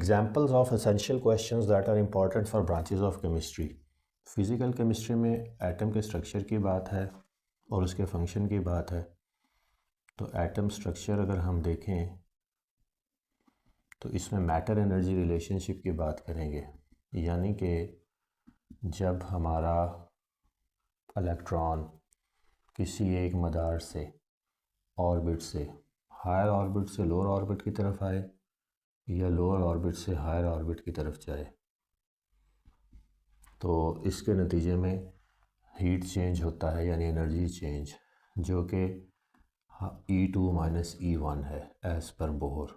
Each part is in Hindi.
Examples of essential questions that are important for branches of chemistry. Physical chemistry में एटम के स्ट्रक्चर की बात है और उसके फंक्शन की बात है। तो एटम स्ट्रक्चर अगर हम देखें तो इसमें मैटर एनर्जी रिलेशनशिप की बात करेंगे, यानी कि जब हमारा इलेक्ट्रॉन किसी एक मदार से ऑर्बिट से हायर ऑर्बिट से लोअर ऑर्बिट की तरफ आए या लोअर ऑर्बिट से हायर ऑर्बिट की तरफ जाए, तो इसके नतीजे में हीट चेंज होता है, यानी एनर्जी चेंज, जो कि E2 माइनस E1 है एज़ पर बोहर।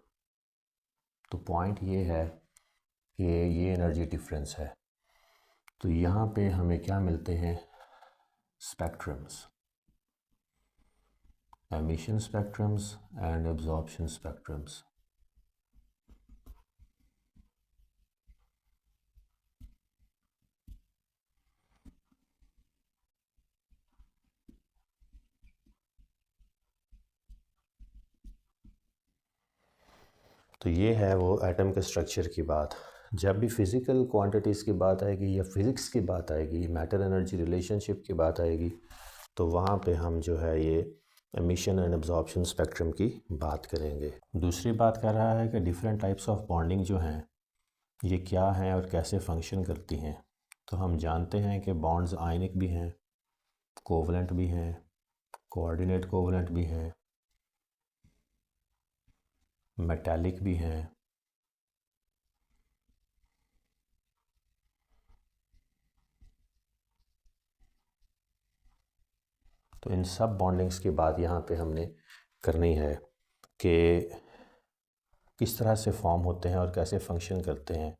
तो पॉइंट ये है कि ये एनर्जी डिफरेंस है। तो यहाँ पे हमें क्या मिलते हैं? Spectrums, emission spectrums and absorption spectrums. तो ये है वो एटम के स्ट्रक्चर की बात। जब भी फ़िज़िकल क्वांटिटीज़ की बात आएगी या फ़िज़िक्स की बात आएगी, मैटर एनर्जी रिलेशनशिप की बात आएगी, तो वहाँ पे हम जो है ये एमिशन एंड एब्जॉर्प्शन स्पेक्ट्रम की बात करेंगे। दूसरी बात कर रहा है कि डिफरेंट टाइप्स ऑफ बॉन्डिंग जो हैं ये क्या हैं और कैसे फंक्शन करती हैं। तो हम जानते हैं कि बॉन्ड्स आयनिक भी हैं, कोवलेंट भी हैं, कोऑर्डिनेट कोवलेंट भी हैं, मेटालिक भी हैं। तो इन सब बॉन्डिंग्स की बात यहाँ पे हमने करनी है कि किस तरह से फॉर्म होते हैं और कैसे फंक्शन करते हैं।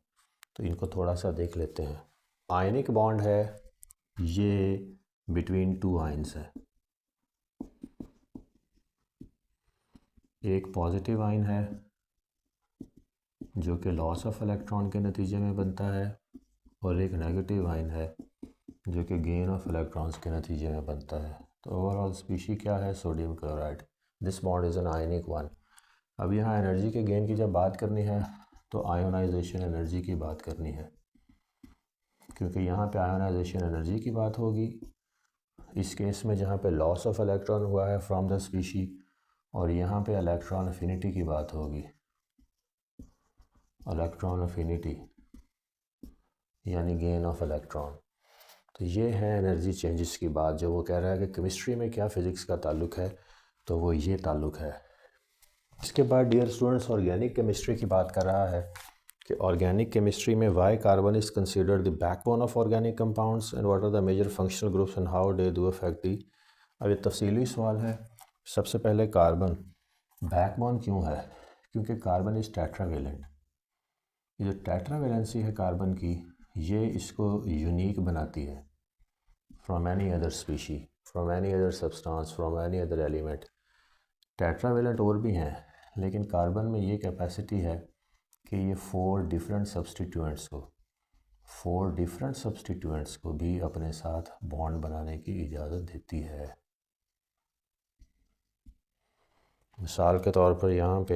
तो इनको थोड़ा सा देख लेते हैं। आयनिक बॉन्ड है, ये बिटवीन टू आयन्स है। एक पॉजिटिव आयन है जो कि लॉस ऑफ इलेक्ट्रॉन के नतीजे में बनता है, और एक नेगेटिव आयन है जो कि गेन ऑफ इलेक्ट्रॉन्स के नतीजे में बनता है। तो ओवरऑल स्पीशी क्या है? Sodium chloride. This bond is an ionic one. अब यहाँ एनर्जी के गेन की जब बात करनी है तो आयोनाइजेशन एनर्जी की बात करनी है, क्योंकि यहाँ पे आयोनाइजेशन एनर्जी की बात होगी इस केस में जहाँ पे लॉस ऑफ इलेक्ट्रॉन हुआ है फ्रॉम द स्पीशी, और यहाँ पे इलेक्ट्रॉन अफिनिटी की बात होगी। इलेक्ट्रॉन अफिनिटी यानी गेन ऑफ इलेक्ट्रॉन। तो ये है एनर्जी चेंजेस की बात। जो वो कह रहा है कि केमिस्ट्री में क्या फ़िज़िक्स का ताल्लुक है, तो वो ये ताल्लुक है। इसके बाद डियर स्टूडेंट्स ऑर्गेनिक केमिस्ट्री की बात कर रहा है कि ऑर्गेनिक केमिस्ट्री में why carbon is considered the backbone of organic compounds and what are the major functional groups and how they do affect the. अब ये तफसीली सवाल है। सबसे पहले कार्बन बैकबोन क्यों है? क्योंकि कार्बन इज़ टेट्रावेलेंट। ये जो टेट्रावेलेंसी है कार्बन की, ये इसको यूनिक बनाती है from any other species, from any other substance, from any other element. Tetravalent और भी हैं, लेकिन कार्बन में ये कैपेसिटी है कि ये फोर डिफरेंट सब्सटीट्यूएंट्स को भी अपने साथ बॉन्ड बनाने की इजाज़त देती है। मिसाल के तौर पर यहाँ पे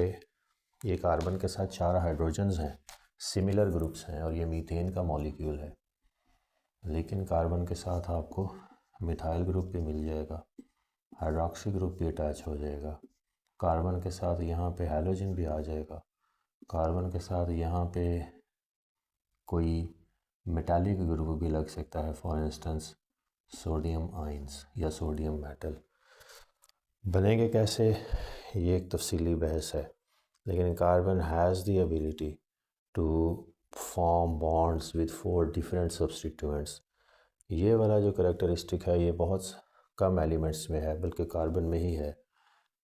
ये कार्बन के साथ 4 हाइड्रोजन्स हैं, सिमिलर ग्रुप्स हैं, और ये मीथेन का मॉलिक्यूल है। लेकिन कार्बन के साथ आपको मिथाइल ग्रुप भी मिल जाएगा, हाइड्रोक्सी ग्रुप भी अटैच हो जाएगा, कार्बन के साथ यहाँ पे हैलोजन भी आ जाएगा, कार्बन के साथ यहाँ पे कोई मेटालिक ग्रुप भी लग सकता है, फॉर इंस्टेंस सोडियम आयंस या सोडियम मेटल। बनेंगे कैसे, ये एक तफसीली बहस है, लेकिन carbon has the ability to form bonds with 4 different substituents. ये वाला जो करेक्टरिस्टिक है ये बहुत कम एलिमेंट्स में है, बल्कि कार्बन में ही है।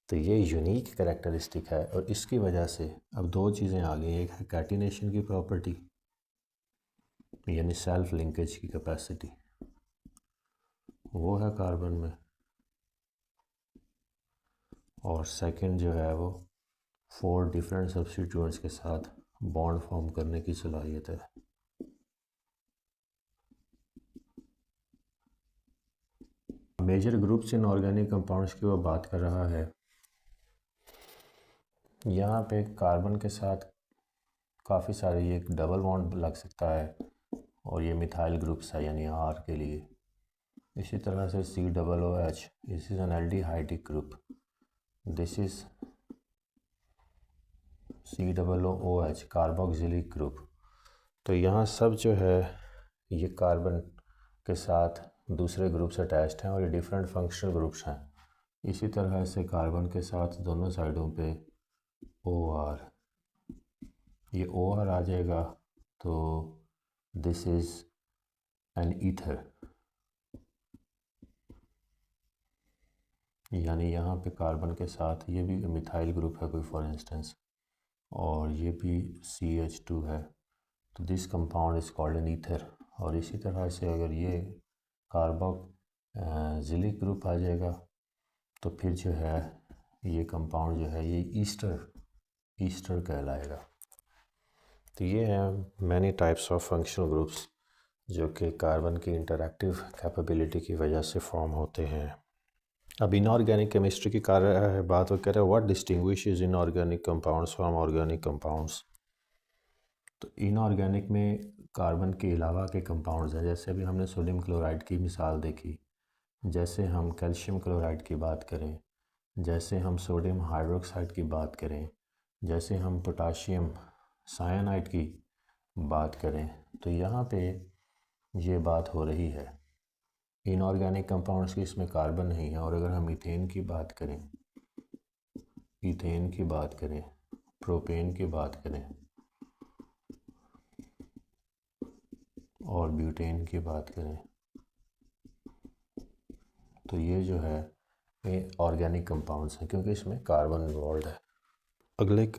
तो ये यूनिक करेक्टरिस्टिक है, और इसकी वजह से अब 2 चीज़ें आ गई। एक है कैटिनेशन की प्रॉपर्टी, यानी सेल्फ लिंकेज की कैपेसिटी, वो है कार्बन में, और सेकंड जो है वो 4 डिफरेंट सब्स्टिट्यूएंट्स के साथ बॉन्ड फॉर्म करने की सलाहियत है। Major groups in organic compounds की वो बात कर रहा है। यहाँ पे कार्बन के साथ काफ़ी सारे, ये एक डबल बॉन्ड लग सकता है और ये मिथाइल ग्रुप्स है यानी आर के लिए। इसी तरह से COOH, this is an aldehydic group, this is COOH carboxylic group. तो यहाँ सब जो है ये कार्बन के साथ दूसरे ग्रुप से अटैच्ड हैं और ये डिफरेंट फंक्शनल ग्रुप्स हैं। इसी तरह से कार्बन के साथ दोनों साइडों पे OR, ये OR आ जाएगा तो दिस इज़ एन ईथर, यानी यहाँ पे कार्बन के साथ ये भी मिथाइल ग्रुप है कोई फॉर इंस्टेंस और ये भी CH2 है, तो this compound is called an ether. और इसी तरह से अगर ये कार्बोक्सिलिक ग्रुप आ जाएगा तो फिर जो है ये कंपाउंड जो है ये ईस्टर कहलाएगा। तो ये हैं many types of functional groups जो कि कार्बन की इंटरैक्टिव कैपेबिलिटी की वजह से फॉर्म होते हैं। अब इनऑर्गेनिक केमिस्ट्री की बात वो कह रहे हैं what distinguishes inorganic compounds from organic compounds. तो इनऑर्गेनिक में कार्बन के अलावा के कंपाउंड्स हैं, जैसे अभी हमने सोडियम क्लोराइड की मिसाल देखी, जैसे हम कैल्शियम क्लोराइड की बात करें, जैसे हम सोडियम हाइड्रोक्साइड की बात करें, जैसे हम पोटाशियम साइनाइड की बात करें, तो यहाँ पे ये बात हो रही है इनऑर्गेनिक कंपाउंड्स की, इसमें कार्बन नहीं है। और अगर हम ईथेन की बात करें, ईथेन की बात करें, प्रोपेन की बात करें और ब्यूटेन की बात करें, तो ये जो है ये ऑर्गेनिक कंपाउंड्स हैं क्योंकि इसमें कार्बन इन्वॉल्व है।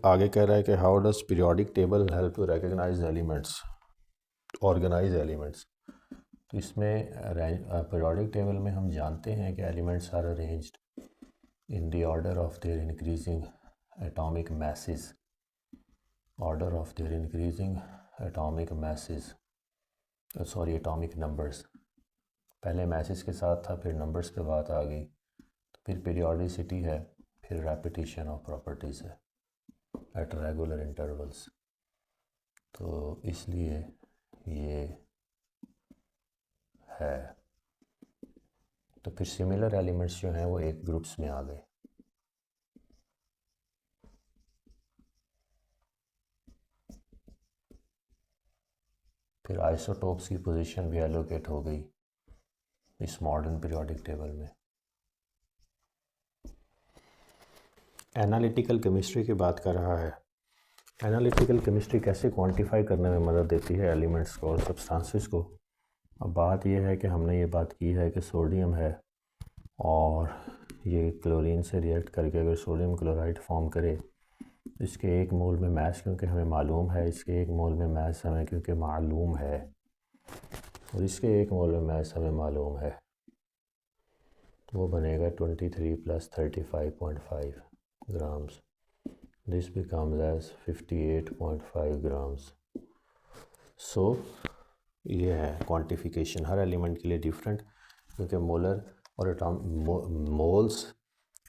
आगे कह रहा है कि how does periodic table help to recognise elements, organise elements. तो इसमें पीरियोडिक टेबल में हम जानते हैं कि elements are arranged in the order of their increasing atomic masses, order of their increasing atomic masses, sorry atomic numbers. पहले मैसेस के साथ था, फिर नंबर्स पे बात आ गई, तो फिर पीरियोडिसिटी है, फिर रेपिटेशन ऑफ प्रॉपर्टीज़ है एट रेगुलर इंटरवल्स। तो इसलिए ये है। तो फिर सिमिलर एलिमेंट्स जो हैं वो एक ग्रुप्स में आ गए। फिर आइसोटोप्स की पोजीशन भी एलोकेट हो गई इस मॉडर्न पीरियोडिक टेबल में। एनालिटिकल केमिस्ट्री की बात कर रहा है। एनालिटिकल केमिस्ट्री कैसे क्वांटिफाई करने में मदद देती है एलिमेंट्स को और सब्सटेंसेस को। अब बात यह है कि हमने ये बात की है कि सोडियम है और ये क्लोरीन से रिएक्ट करके अगर सोडियम क्लोराइड फॉर्म करे, इसके एक मोल में मैस क्योंकि हमें मालूम है, इसके एक मोल में मैस हमें क्योंकि मालूम है, और इसके एक मोल में मैस हमें मालूम है, तो वो बनेगा 23 + 35.5 grams. This becomes as 58.5 grams. So ये है क्वांटिफिकेशन, हर एलिमेंट के लिए डिफरेंट, क्योंकि मोलर और मोल्स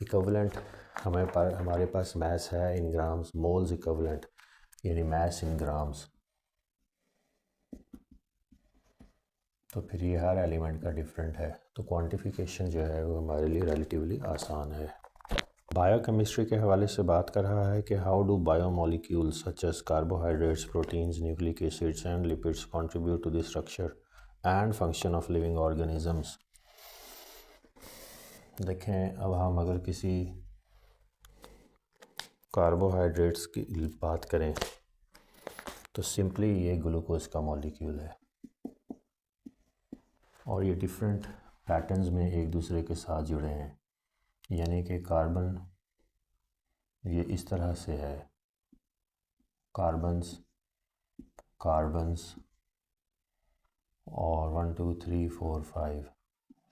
इक्विवेलेंट हमारे पास मैस है इन ग्राम्स, मोल्स इक्विवेलेंट यानी मैस इन ग्राम्स। तो फिर ये हर एलिमेंट का डिफरेंट है, तो क्वांटिफिकेशन जो है वो हमारे लिए रिलेटिवली आसान है। बायोकेमिस्ट्री के हवाले से बात कर रहा है कि how do biomolecules such as carbohydrates, proteins, nucleic acids and lipids contribute to the structure and function of living organisms. देखें, अब हम अगर किसी कार्बोहाइड्रेट्स की बात करें तो सिंपली ये ग्लूकोज का मॉलिक्यूल है और ये डिफरेंट पैटर्न्स में एक दूसरे के साथ जुड़े हैं, यानी कि कार्बन ये इस तरह से है, कार्बन्स कार्बन्स और 1 2 3 4 5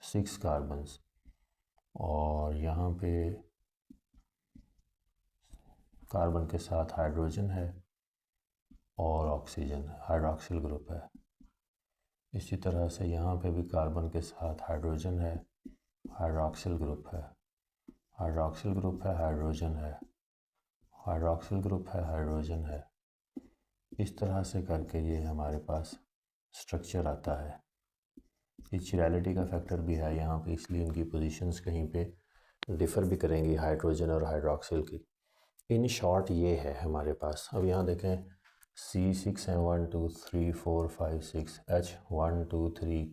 6 कार्बन्स, और यहाँ पे कार्बन के साथ हाइड्रोजन है और ऑक्सीजन, हाइड्रॉक्सिल ग्रुप है। इसी तरह से यहाँ पे भी कार्बन के साथ हाइड्रोजन है, हाइड्रॉक्सिल ग्रुप है, हाइड्रॉक्सिल ग्रुप है, हाइड्रोजन है, हाइड्रॉक्सिल ग्रुप है, हाइड्रोजन है, इस तरह से करके ये हमारे पास स्ट्रक्चर आता है। ये चिरैलिटी का फैक्टर भी है यहाँ पे, इसलिए इनकी पोजीशंस कहीं पे डिफ़र भी करेंगी हाइड्रोजन और हाइड्रोक्सिल की। इन शॉर्ट ये है हमारे पास। अब यहाँ देखें C6 है 1 2 3 4 5 6, H 1 2 3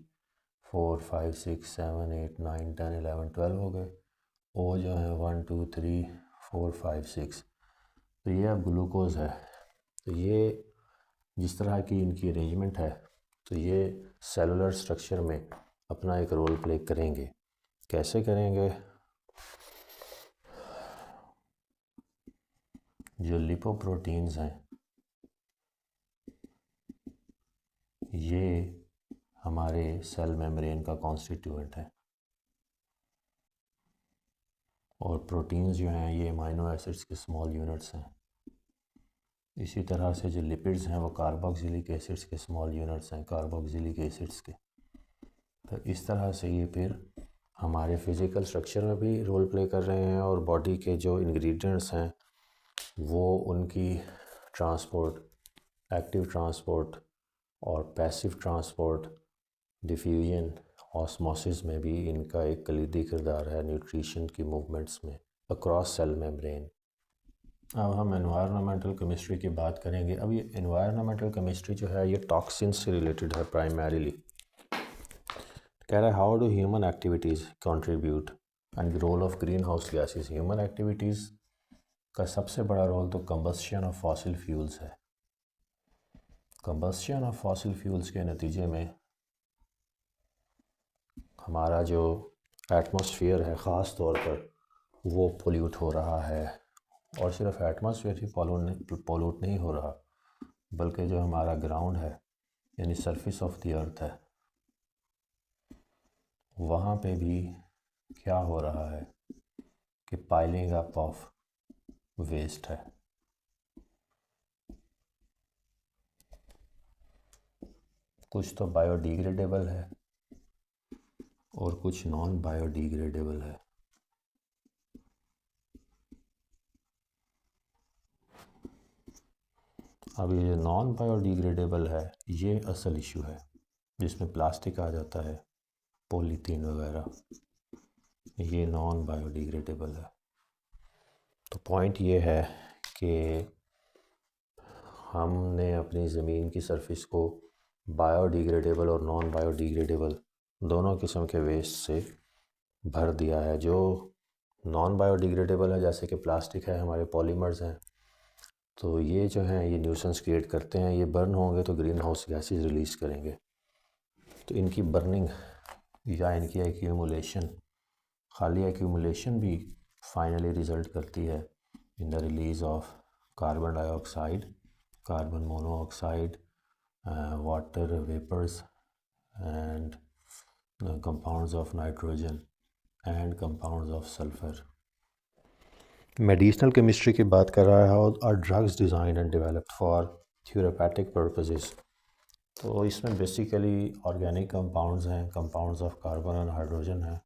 4 5 6 7 8 9 10 11 12 हो गए। O जो है 1 2 3 4 5 6। तो ये अब ग्लूकोज है। तो ये जिस तरह की इनकी अरेंजमेंट है, तो ये सेलुलर स्ट्रक्चर में अपना एक रोल प्ले करेंगे। कैसे करेंगे? जो लिपोप्रोटीन्स हैं ये हमारे सेल मेम्ब्रेन का कॉन्स्टिट्यूएंट है, और प्रोटीन्स जो हैं ये अमाइनो एसिड्स के स्मॉल यूनिट्स हैं। इसी तरह से जो लिपिड्स हैं वो कार्बोक्सिलिक एसिड्स के स्मॉल यूनिट्स हैं, कार्बोक्सिलिक एसिड्स के। तो इस तरह से ये फिर हमारे फिज़िकल स्ट्रक्चर में भी रोल प्ले कर रहे हैं, और बॉडी के जो इंग्रेडिएंट्स हैं वो उनकी ट्रांसपोर्ट, एक्टिव ट्रांसपोर्ट और पैसिव ट्रांसपोर्ट, डिफ्यूजन, ऑस्मोसिस में भी इनका एक कलीदी किरदार है न्यूट्रिशन की मूवमेंट्स में अक्रॉस सेल मेम्ब्रेन। अब हम एनवायरनमेंटल केमिस्ट्री की बात करेंगे। अब ये एनवायरनमेंटल केमिस्ट्री जो है ये टॉक्सिन से रिलेटेड है प्राइमरीली। कह रहा है how do human activities contribute and the role of greenhouse gases. Human activities का सबसे बड़ा रोल तो कंबस्शन ऑफ फॉसिल फ्यूल्स है। कंबस्शन ऑफ फॉसिल फ्यूल्स के नतीजे में हमारा जो एटमॉस्फेयर है ख़ास तौर पर वो पोल्यूट हो रहा है, और सिर्फ एटमॉस्फेयर ही पोल्यूट नहीं हो रहा, बल्कि जो हमारा ग्राउंड है यानी सरफेस ऑफ द अर्थ है वहाँ पे भी क्या हो रहा है कि पाइलिंग अप ऑफ वेस्ट है। कुछ तो बायोडिग्रेडेबल है और कुछ नॉन बायोडिग्रेडेबल है। अब ये जो नॉन बायोडिग्रेडेबल है ये असल इशू है, जिसमें प्लास्टिक आ जाता है, पॉलीथीन वगैरह, ये नॉन बायोडिग्रेडेबल है। तो पॉइंट ये है कि हमने अपनी ज़मीन की सरफेस को बायोडिग्रेडेबल और नॉन बायोडिग्रेडेबल दोनों किस्म के वेस्ट से भर दिया है। जो नॉन बायोडिग्रेडेबल है जैसे कि प्लास्टिक है, हमारे पॉलीमर्स हैं, तो ये जो हैं ये न्यूसेंस क्रिएट करते हैं। ये बर्न होंगे तो ग्रीन हाउस गैसेस रिलीज़ करेंगे। तो इनकी बर्निंग या इनकी एक्यूमुलेशन, खाली एक्यूमुलेशन भी फाइनली रिज़ल्ट करती है in the release of carbon dioxide, carbon monoxide, water vapours and compounds of nitrogen and compounds of sulphur. Medicinal chemistry की बात कर रहा है, how are drugs design and developed for therapeutic purposes. तो इसमें बेसिकली ऑर्गेनिक कंपाउंड्स हैं, कंपाउंड्स ऑफ कार्बन और हाइड्रोजन हैं।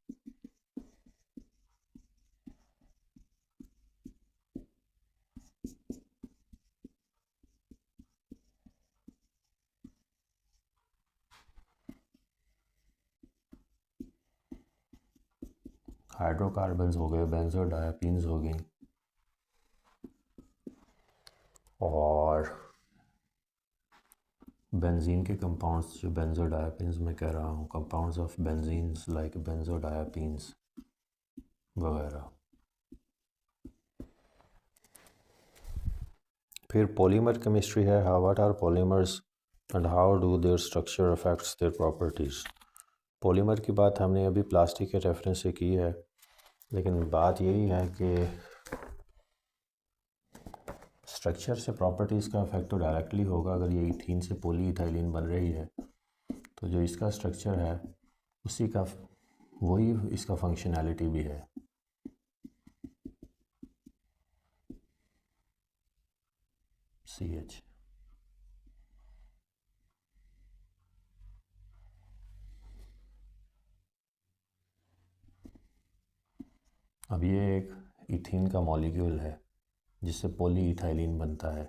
हाइड्रोकार्बन्स हो गए, बेंजोडायापीन्स हो गई, और बेंजीन के कंपाउंड्स जो बेंजोडायापीन्स में कह रहा हूँ, compounds of benzenes like benzodiazepines वगैरह। फिर पॉलीमर केमिस्ट्री है, how what are polymers and how do their structure affects their properties. Polymer की बात हमने अभी प्लास्टिक के रेफरेंस से की है, लेकिन बात यही है कि स्ट्रक्चर से प्रॉपर्टीज़ का इफेक्ट तो डायरेक्टली होगा। अगर ये इथीन से पॉलीइथाइलिन बन रही है तो जो इसका स्ट्रक्चर है उसी का वही इसका फंक्शनैलिटी भी है। CH अब ये एक इथीन का मॉलिक्यूल है जिससे पॉलीइथाइलिन बनता है।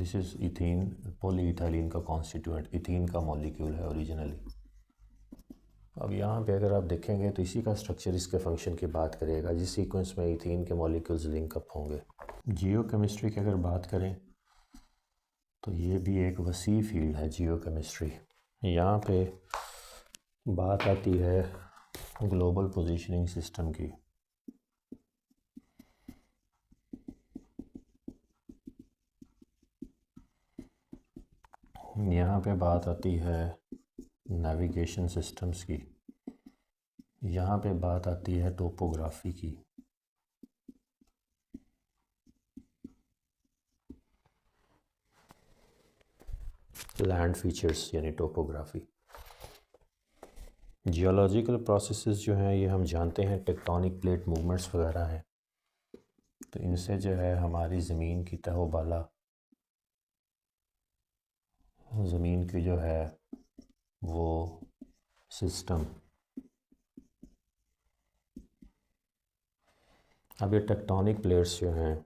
दिस इज़ इथीन, पॉलीइथाइलिन का कॉन्स्टिट्यूएंट इथीन का मॉलिक्यूल है ओरिजिनली। अब यहाँ पे अगर आप देखेंगे तो इसी का स्ट्रक्चर इसके फंक्शन की बात करेगा, जिस सीक्वेंस में इथीन के मॉलिक्यूल्स लिंक अप होंगे। जियोकेमिस्ट्री की अगर बात करें तो ये भी एक वसी फील्ड है जियोकेमिस्ट्री। यहाँ पे बात आती है ग्लोबल पोजीशनिंग सिस्टम की। यहाँ पे बात आती है नेविगेशन सिस्टम्स की। यहाँ पे बात आती है टोपोग्राफी की। लैंड फीचर्स यानी टोपोग्राफी। जियोलॉजिकल प्रोसेसेस जो हैं ये हम जानते हैं, टेक्टोनिक प्लेट मूवमेंट्स वगैरह हैं, तो इनसे जो है हमारी ज़मीन की तहोबाला, ज़मीन की जो है वो सिस्टम, अब ये टेक्टोनिक प्लेट्स जो हैं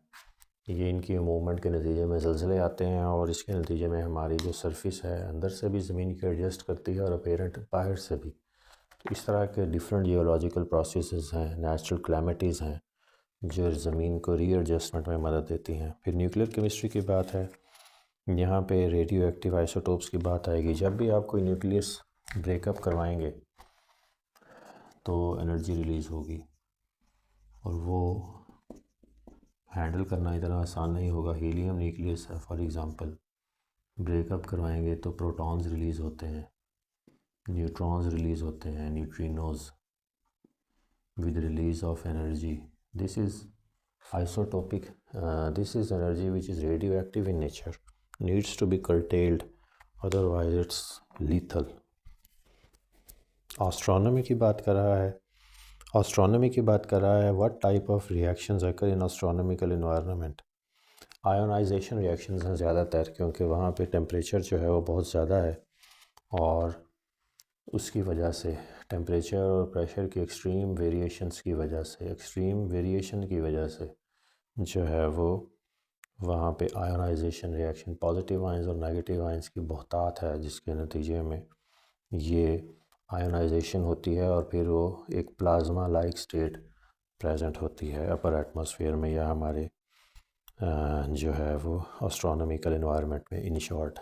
ये इनकी मूवमेंट के नतीजे में ज़लज़ले आते हैं और इसके नतीजे में हमारी जो सरफेस है अंदर से भी ज़मीन की एडजस्ट करती है और अपेरेंट बाहर से भी। तो इस तरह के डिफरेंट जियोलॉजिकल प्रोसेसेस हैं, नेचुरल क्लैमिटीज़ हैं जो ज़मीन को रीएडजस्टमेंट में मदद देती हैं। फिर न्यूक्लियर केमिस्ट्री की बात है, यहाँ पे रेडियो एक्टिव आइसोटोप्स की बात आएगी। जब भी आप कोई न्यूक्लियस ब्रेकअप करवाएंगे तो एनर्जी रिलीज़ होगी और वो हैंडल करना इतना आसान नहीं होगा। हीलियम न्यूक्लियस है फॉर एग्ज़ाम्पल, ब्रेकअप करवाएंगे तो प्रोटॉन्स रिलीज़ होते हैं, न्यूट्रॉन्स रिलीज़ होते हैं, neutrinos with release of energy. This is isotopic, this is energy which is radioactive in nature, needs to be curtailed, otherwise it's lethal. Astronomy की बात कर रहा है, astronomy की बात कर रहा है what type of reactions occur in astronomical environment. Ionisation reactions हैं ज़्यादातर, क्योंकि वहाँ पे टेम्परेचर जो है वो बहुत ज़्यादा है और उसकी वजह से टेम्परेचर और प्रेशर की एक्सट्रीम वेरिएशंस की वजह से, एक्सट्रीम वेरिएशन की वजह से जो है वो वहाँ पे आयोनाइजेशन रिएक्शन, पॉजिटिव आयंस और नेगेटिव आयंस की बहुतात है, जिसके नतीजे में ये आयोनाइजेशन होती है और फिर वो एक प्लाज्मा लाइक स्टेट प्रेजेंट होती है अपर एटमॉस्फेयर में या हमारे जो है वो एस्ट्रोनॉमिकल एनवायरनमेंट में, in short.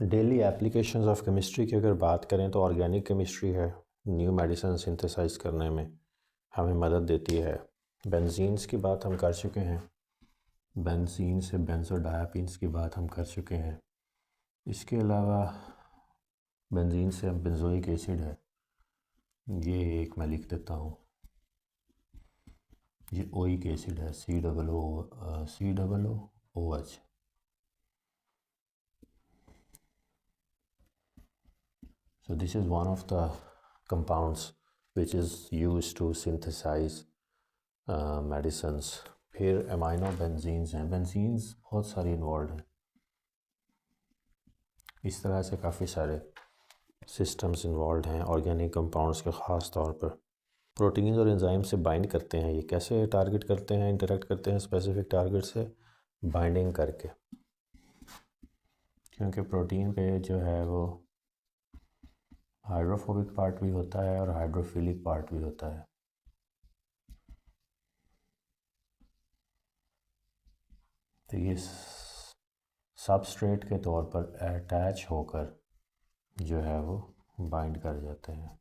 Daily applications of chemistry की अगर बात करें तो ऑर्गेनिक केमिस्ट्री है, न्यू मेडिसिन सिंथेसाइज करने में हमें मदद देती है। बेंजीन्स की बात हम कर चुके हैं, बेंजीन से बेंजोडायापीन्स की बात हम कर चुके हैं। इसके अलावा बेंजीन से बेंजोइक एसिड है, ये एक मैं लिख देता हूँ, ये ओइक एसिड है, COOH। So this is one of the compounds which is used to synthesize medicines। फिर अमाइनो बेंजीन्स हैं, बेंजीन्स बहुत सारी इन्वॉल्व हैं। इस तरह से काफ़ी सारे सिस्टम्स इन्वॉल्व हैं ऑर्गेनिक कंपाउंड्स के, ख़ास तौर पर प्रोटीन्स और एंजाइम से बाइंड करते हैं। ये कैसे टारगेट करते हैं, इंटरेक्ट करते हैं स्पेसिफिक टारगेट से बाइंडिंग करके, क्योंकि प्रोटीन पे जो है वो हाइड्रोफोबिक पार्ट भी होता है और हाइड्रोफिलिक पार्ट भी होता है। तो ये सबस्ट्रेट के तौर पर अटैच होकर जो है वो बाइंड कर जाते हैं।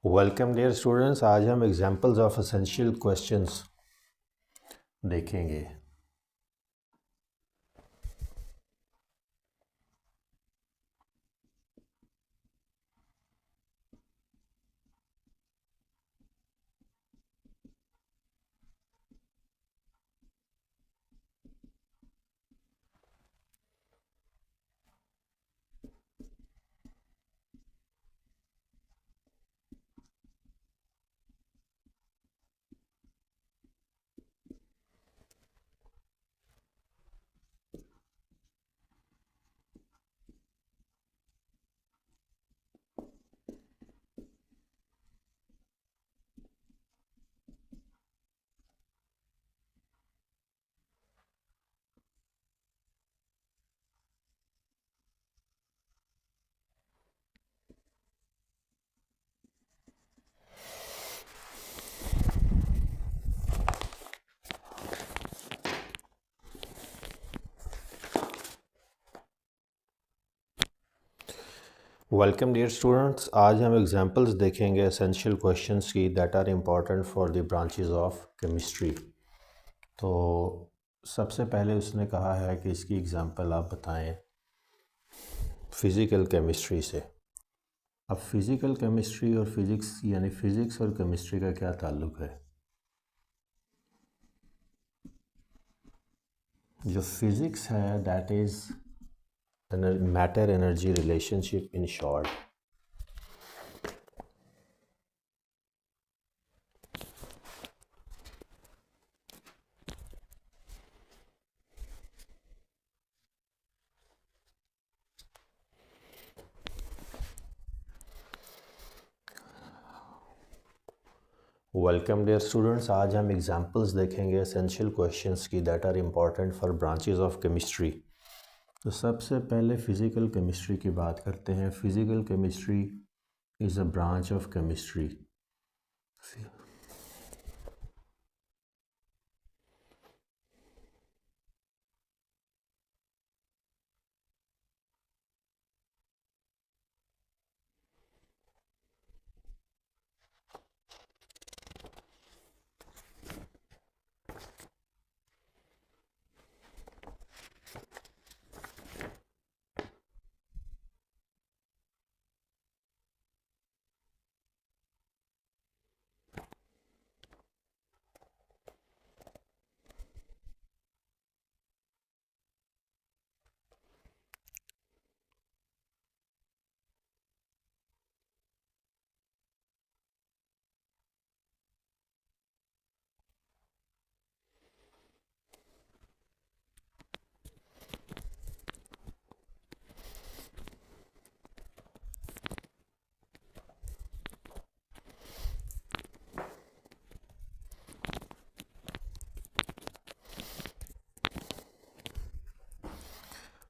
वेलकम डियर स्टूडेंट्स, आज हम एग्जांपल्स ऑफ एसेंशियल क्वेश्चंस देखेंगे। वेलकम डियर स्टूडेंट्स, आज हम एग्जांपल्स देखेंगे एसेंशियल क्वेश्चंस की that are important for the branches of chemistry. तो सबसे पहले उसने कहा है कि इसकी एग्जांपल आप बताएं फिज़िकल केमिस्ट्री से। अब फिज़िकल केमिस्ट्री और फिज़िक्स यानी फ़िज़िक्स और केमिस्ट्री का क्या ताल्लुक़ है? जो फिज़िक्स है that is matter energy relationship in short. Welcome dear students, आज हम एग्जांपल्स देखेंगे एसेंशियल क्वेश्चंस की that are important for branches of chemistry. तो सबसे पहले फ़िज़िकल केमिस्ट्री की बात करते हैं। Physical chemistry is a branch of chemistry.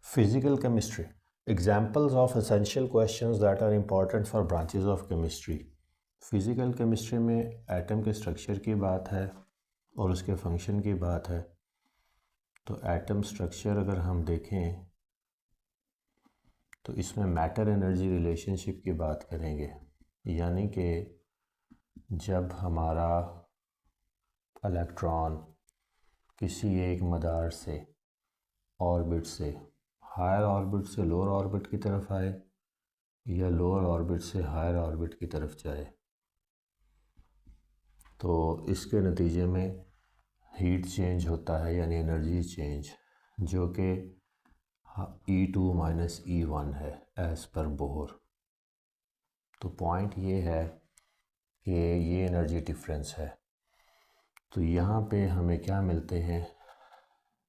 Physical chemistry. Examples of essential questions that are important for branches of chemistry. Physical chemistry में एटम के स्ट्रक्चर की बात है और उसके फंक्शन की बात है। तो एटम स्ट्रक्चर अगर हम देखें तो इसमें मैटर एनर्जी रिलेशनशिप की बात करेंगे, यानी कि जब हमारा इलेक्ट्रॉन किसी एक मदार से ऑर्बिट से हायर ऑर्बिट से लोअर ऑर्बिट की तरफ आए या लोअर ऑर्बिट से हायर ऑर्बिट की तरफ जाए, तो इसके नतीजे में हीट चेंज होता है यानी एनर्जी चेंज, जो कि E2 माइनस E1 है एज़ पर बोर। तो पॉइंट ये है कि ये एनर्जी डिफरेंस है। तो यहाँ पे हमें क्या मिलते हैं?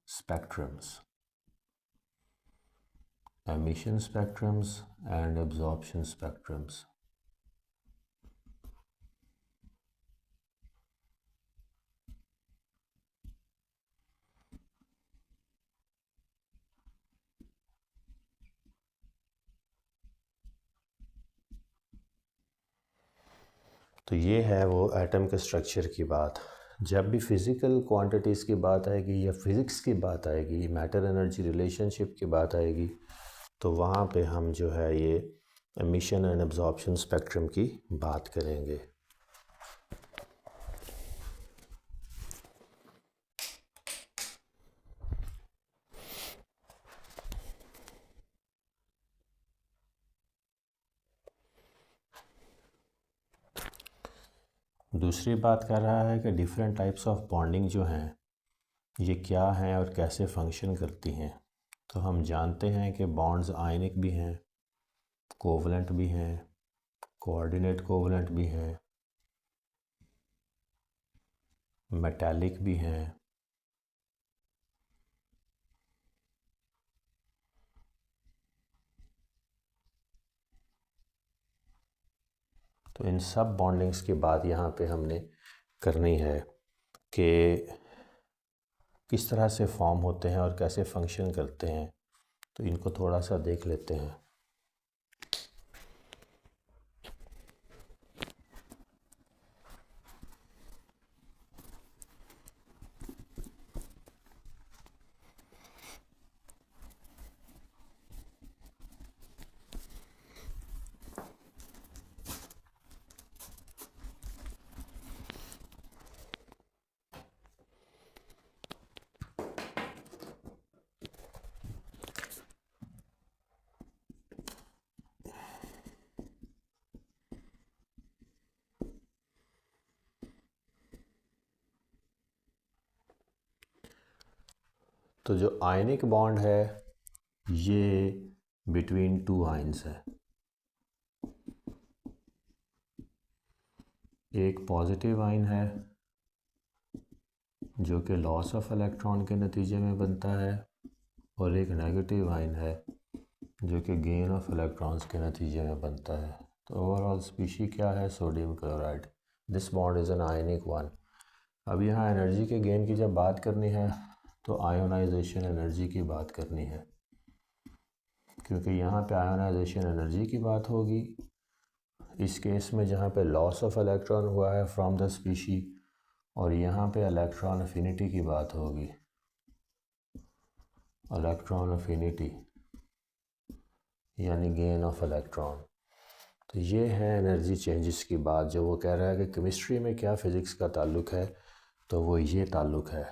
Spectrums, emission spectrums and absorption spectrums. तो ये है वो एटम के स्ट्रक्चर की बात। जब भी फ़िज़िकल क्वांटिटीज़ की बात आएगी या फ़िज़िक्स की बात आएगी, मैटर एनर्जी रिलेशनशिप की बात आएगी, तो वहाँ पे हम जो है ये एमिशन एंड एब्जॉर्प्शन स्पेक्ट्रम की बात करेंगे। दूसरी बात कर रहा है कि डिफरेंट टाइप्स ऑफ बॉन्डिंग जो हैं ये क्या हैं और कैसे फंक्शन करती हैं। तो हम जानते हैं कि बॉन्ड्स आयनिक भी हैं, कोवलेंट भी हैं, कोऑर्डिनेट कोवलेंट भी हैं, मेटालिक भी हैं। तो इन सब बॉन्डिंग्स की बात यहाँ पे हमने करनी है कि किस तरह से फॉर्म होते हैं और कैसे फंक्शन करते हैं। तो इनको थोड़ा सा देख लेते हैं। तो जो आयनिक बॉन्ड है ये बिटवीन टू आयन्स है। एक पॉजिटिव आयन है जो कि लॉस ऑफ इलेक्ट्रॉन के नतीजे में बनता है, और एक नेगेटिव आयन है जो कि गेन ऑफ इलेक्ट्रॉन्स के नतीजे में बनता है। तो ओवरऑल स्पीशी क्या है? Sodium chloride. This bond is an ionic one. अब यहाँ एनर्जी के गेन की जब बात करनी है तो आयोनाइजेशन एनर्जी की बात करनी है, क्योंकि यहाँ पे आयोनाइजेशन एनर्जी की बात होगी इस केस में जहाँ पे लॉस ऑफ इलेक्ट्रॉन हुआ है फ्रॉम द स्पीशी, और यहाँ पे इलेक्ट्रॉन अफिनिटी की बात होगी। इलेक्ट्रॉन अफिनिटी यानी गेन ऑफ इलेक्ट्रॉन। तो ये है एनर्जी चेंजेस की बात। जो वो कह रहा है कि केमिस्ट्री में क्या फ़िज़िक्स का ताल्लुक़ है, तो वो ये ताल्लुक़ है।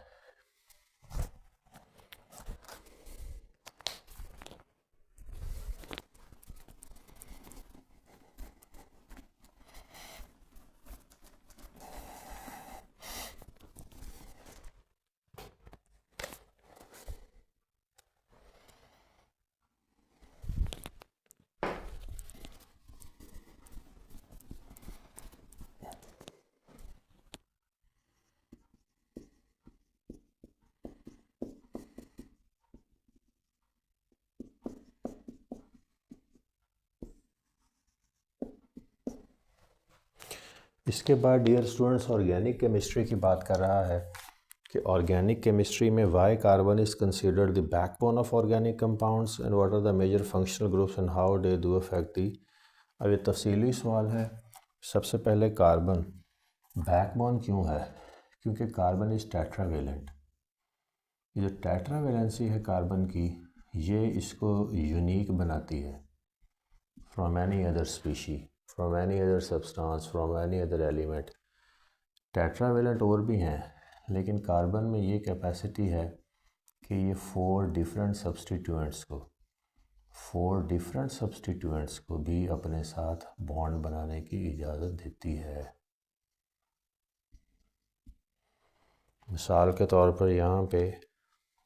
इसके बाद डियर स्टूडेंट्स ऑर्गेनिक केमिस्ट्री की बात कर रहा है कि ऑर्गेनिक केमिस्ट्री में why carbon is considered the backbone of organic compounds and what are the major functional groups and how they do affect the. अब ये तफसीली सवाल है। सबसे पहले कार्बन बैकबोन क्यों है? क्योंकि कार्बन इज़ टेट्रावेलेंट। ये जो टेट्रावेलेंसी है कार्बन की, ये इसको यूनिक बनाती है from any other species, from any other substance, from any other element. Tetravalent और भी हैं, लेकिन कार्बन में ये कैपेसिटी है कि ये 4 डिफरेंट सब्सटीट्यूएंट्स को भी अपने साथ बॉन्ड बनाने की इजाज़त देती है। मिसाल के तौर पर यहाँ पे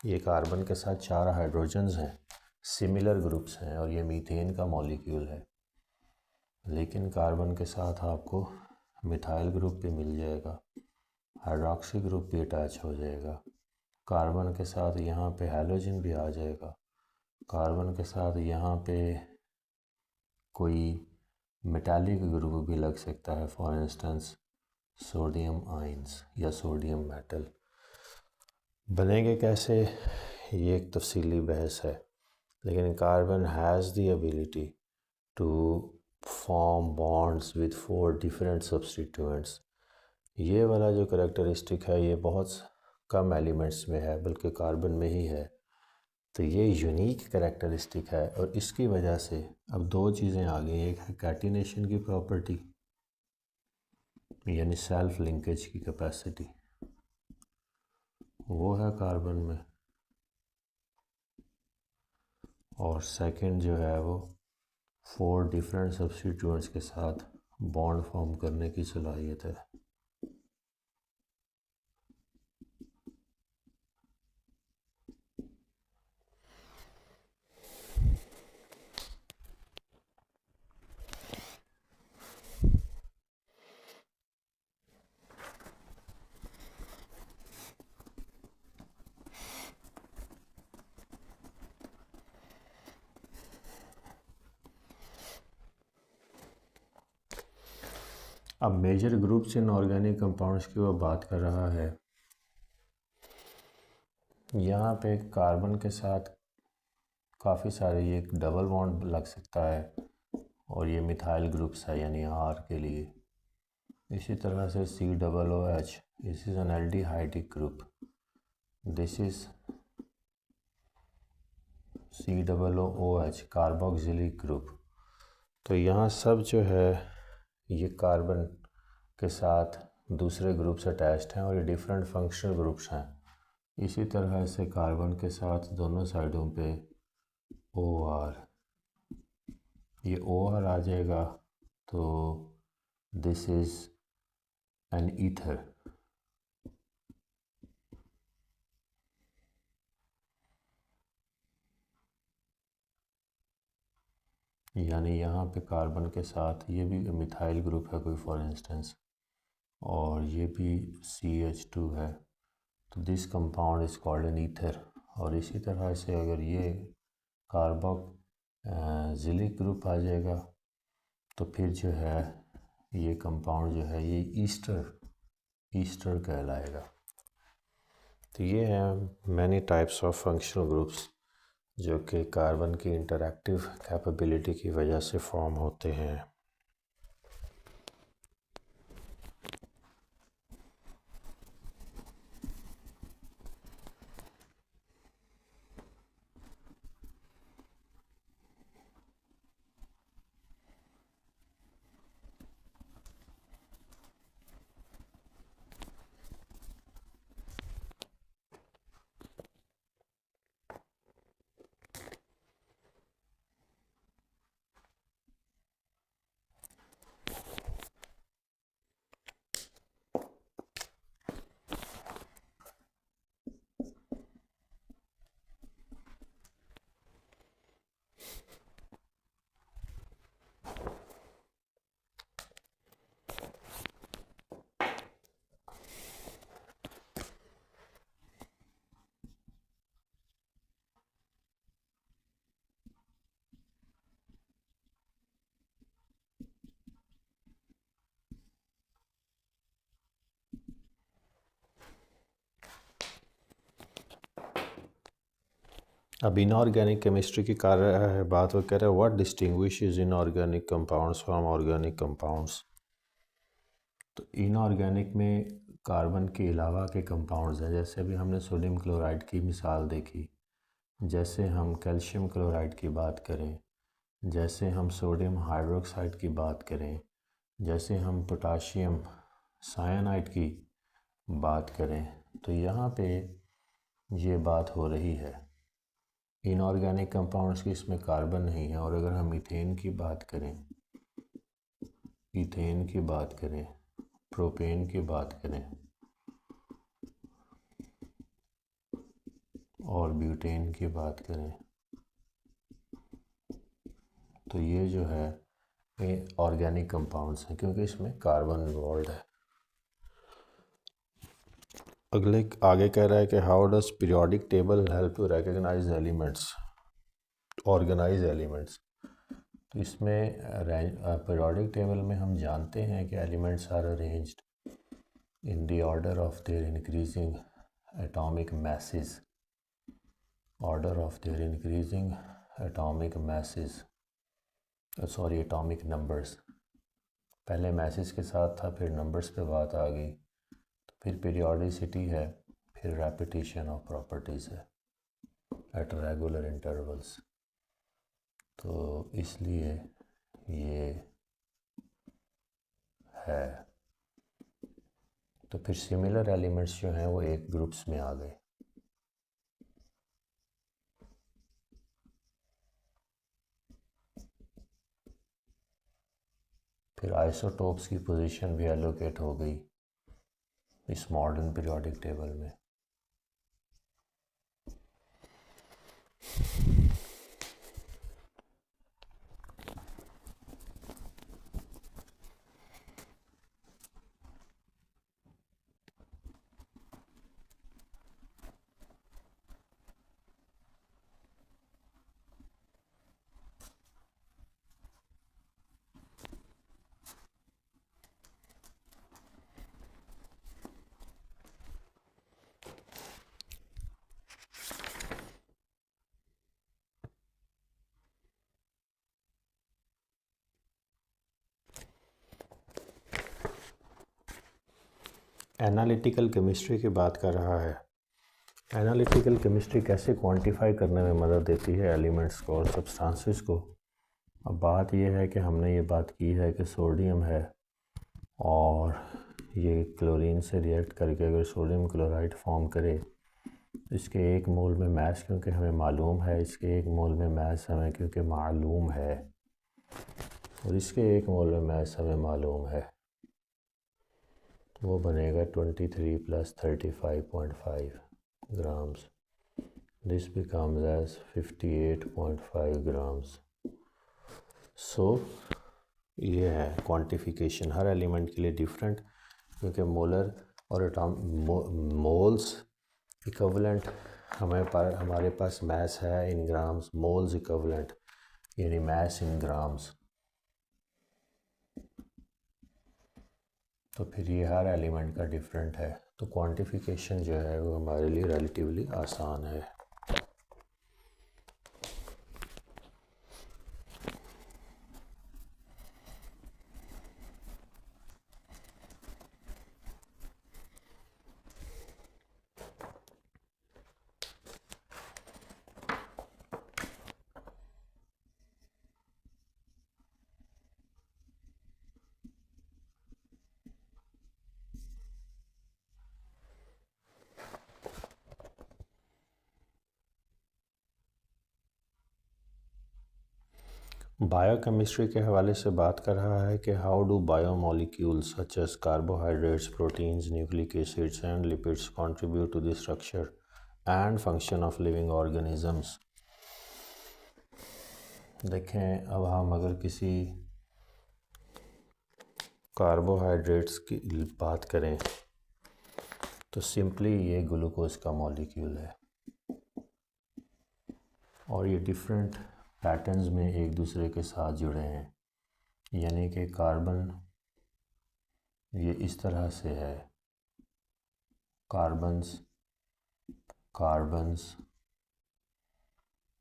ये कार्बन के साथ 4 हाइड्रोजन्स हैं, सिमिलर ग्रुप्स हैं, और ये मीथेन का मॉलिक्यूल है। लेकिन कार्बन के साथ आपको मिथाइल ग्रुप भी मिल जाएगा, हाइड्रोक्सी ग्रुप भी अटैच हो जाएगा। कार्बन के साथ यहाँ पे हैलोजन भी आ जाएगा। कार्बन के साथ यहाँ पे कोई मेटालिक ग्रुप भी लग सकता है, फॉर इंस्टेंस सोडियम आयंस या सोडियम मेटल। बनेंगे कैसे, ये एक तफसीली बहस है। लेकिन carbon has the ability to form bonds with 4 different substituents. ये वाला जो करेक्टरिस्टिक है ये बहुत कम एलिमेंट्स में है, बल्कि कार्बन में ही है। तो ये यूनिक कैरेक्टरिस्टिक है और इसकी वजह से अब दो चीज़ें आ गई। एक है कैटिनेशन की प्रॉपर्टी यानी सेल्फ लिंकेज की कैपेसिटी, वो है कार्बन में, और सेकंड जो है वो 4 डिफरेंट सब्स्टिट्यूएंट्स के साथ बॉन्ड फॉर्म करने की सलाहियत है। अब major groups in organic compounds की वो बात कर रहा है। यहाँ पे कार्बन के साथ काफ़ी सारे ये एक डबल बॉन्ड लग सकता है और ये मिथाइल ग्रुप्स है यानी आर के लिए। इसी तरह से COOH, this is an aldehydic group, this is COOH carboxylic group. तो यहाँ सब जो है ये कार्बन के साथ दूसरे ग्रुप्स अटैच्ड हैं और ये डिफरेंट फंक्शनल ग्रुप्स हैं। इसी तरह से कार्बन के साथ दोनों साइडों पे OR, ये OR आ जाएगा तो दिस इज़ एन ईथर। यानी यहाँ पे कार्बन के साथ ये भी मिथाइल ग्रुप है कोई फॉर इंस्टेंस, और ये भी CH2 है, तो this compound is called an ether. और इसी तरह से अगर ये कार्बोक्सिलिक ग्रुप आ जाएगा तो फिर जो है ये कंपाउंड जो है ये ईस्टर कहलाएगा। तो ये है many types of functional groups जो कि कार्बन की इंटरैक्टिव कैपेबिलिटी की वजह से फॉर्म होते हैं। अब इनऑर्गेनिक केमिस्ट्री की कर रहा है बात, वो कह रहा है what distinguishes inorganic compounds from organic compounds. तो इनऑर्गेनिक में कार्बन के अलावा के कंपाउंड्स हैं, जैसे अभी हमने सोडियम क्लोराइड की मिसाल देखी, जैसे हम कैल्शियम क्लोराइड की बात करें, जैसे हम सोडियम हाइड्रोक्साइड की बात करें, जैसे हम पोटाशियम साइनाइड की बात करें, तो यहाँ पे ये बात हो रही है इनऑर्गेनिक कंपाउंड्स की, इसमें कार्बन नहीं है। और अगर हम मीथेन की बात करें, ईथेन की बात करें, प्रोपेन की बात करें और ब्यूटेन की बात करें, तो ये जो है ये ऑर्गेनिक कंपाउंड्स हैं क्योंकि इसमें कार्बन इन्वॉल्व है। अगले आगे कह रहा है कि how does periodic table help to recognise elements, organise elements. तो इसमें पीरियोडिक टेबल में हम जानते हैं कि elements are arranged in the order of their increasing atomic masses, order of their increasing atomic masses, sorry atomic numbers. पहले मैसेज के साथ था, फिर नंबर्स पे बात आ गई, फिर पीरियोडिसिटी है, फिर रेपिटेशन ऑफ प्रॉपर्टीज़ है। At regular intervals. तो इसलिए ये है। तो फिर सिमिलर एलिमेंट्स जो हैं वो एक ग्रुप्स में आ गए। फिर आइसोटोप्स की पोजीशन भी एलोकेट हो गई इस मॉडर्न पीरियोडिक टेबल में। एनालिटिकल केमिस्ट्री की बात कर रहा है। एनालिटिकल केमिस्ट्री कैसे क्वांटिफाई करने में मदद देती है एलिमेंट्स को और सब्सटेंसेस को। अब बात यह है कि हमने ये बात की है कि सोडियम है और ये क्लोरीन से रिएक्ट करके अगर सोडियम क्लोराइड फॉर्म करे, इसके एक मोल में मैस क्योंकि हमें मालूम है, इसके एक मोल में मैस हमें क्योंकि मालूम है, और इसके एक मोल में मैस हमें मालूम है, वो बनेगा 23 + 35.5 grams. This becomes as 58.5 grams. So ये है क्वांटिफिकेशन, हर एलिमेंट के लिए डिफरेंट, क्योंकि मोलर और मोल्स इक्विवेलेंट हमारे पास मैस है इन ग्राम्स, मोल्स इक्विवेलेंट यानी मैस इन ग्राम्स। तो फिर ये हर एलिमेंट का डिफरेंट है, तो क्वांटिफिकेशन जो है वो हमारे लिए रिलेटिवली आसान है। बायोकेमिस्ट्री के हवाले से बात कर रहा है कि how do biomolecules such as carbohydrates, proteins, nucleic acids and lipids contribute to the structure and function of living organisms. देखें, अब हम अगर किसी कार्बोहाइड्रेट्स की बात करें तो सिंपली ये ग्लूकोज का मॉलिक्यूल है और ये डिफरेंट पैटर्न्स में एक दूसरे के साथ जुड़े हैं, यानी कि कार्बन ये इस तरह से है, कार्बन्स कार्बन्स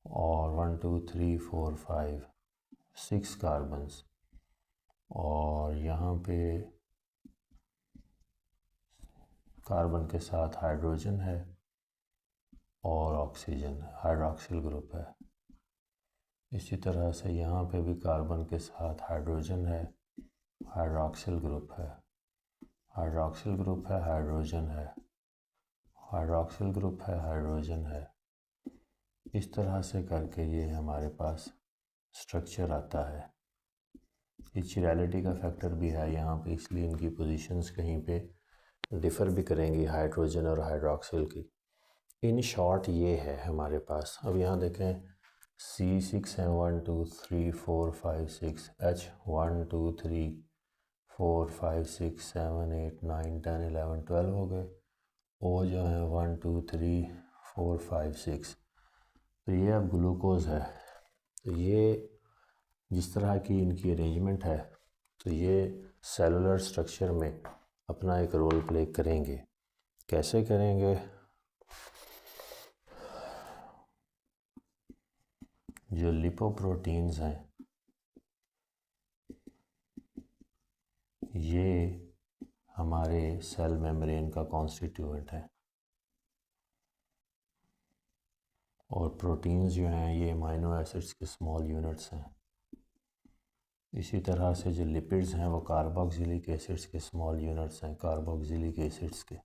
और 1 2 3 4 5 6 कार्बन्स, और यहाँ पे कार्बन के साथ हाइड्रोजन है और ऑक्सीजन, हाइड्रॉक्सिल ग्रुप है। इसी तरह से यहाँ पे भी कार्बन के साथ हाइड्रोजन है, हाइड्रॉक्सिल ग्रुप है, हाइड्रॉक्सिल ग्रुप है, हाइड्रोजन है, हाइड्रॉक्सिल ग्रुप है, हाइड्रोजन है। इस तरह से करके ये हमारे पास स्ट्रक्चर आता है। ये चिरैलिटी का फैक्टर भी है यहाँ पे, इसलिए इनकी पोजीशंस कहीं पे डिफ़र भी करेंगी हाइड्रोजन और हाइड्रॉक्सिल की। इन शॉर्ट ये है हमारे पास। अब यहाँ देखें C6 है 1 2 3 4 5 6, H 1 2 3 4 5 6 7 8 9 10 11 12 हो गए। O जो है 1 2 3 4 5 6। तो ये अब ग्लूकोज है। तो ये जिस तरह की इनकी अरेंजमेंट है, तो ये सेलुलर स्ट्रक्चर में अपना एक रोल प्ले करेंगे। कैसे करेंगे? जो लिपोप्रोटीन्स हैं ये हमारे सेल मेम्ब्रेन का कॉन्स्टिट्यूएंट है। और प्रोटीन्स जो हैं ये अमाइनो एसिड्स के स्मॉल यूनिट्स हैं। इसी तरह से जो लिपिड्स हैं वो कार्बोक्सिलिक एसिड्स के स्मॉल यूनिट्स हैं, कार्बोक्सिलिक एसिड्स के।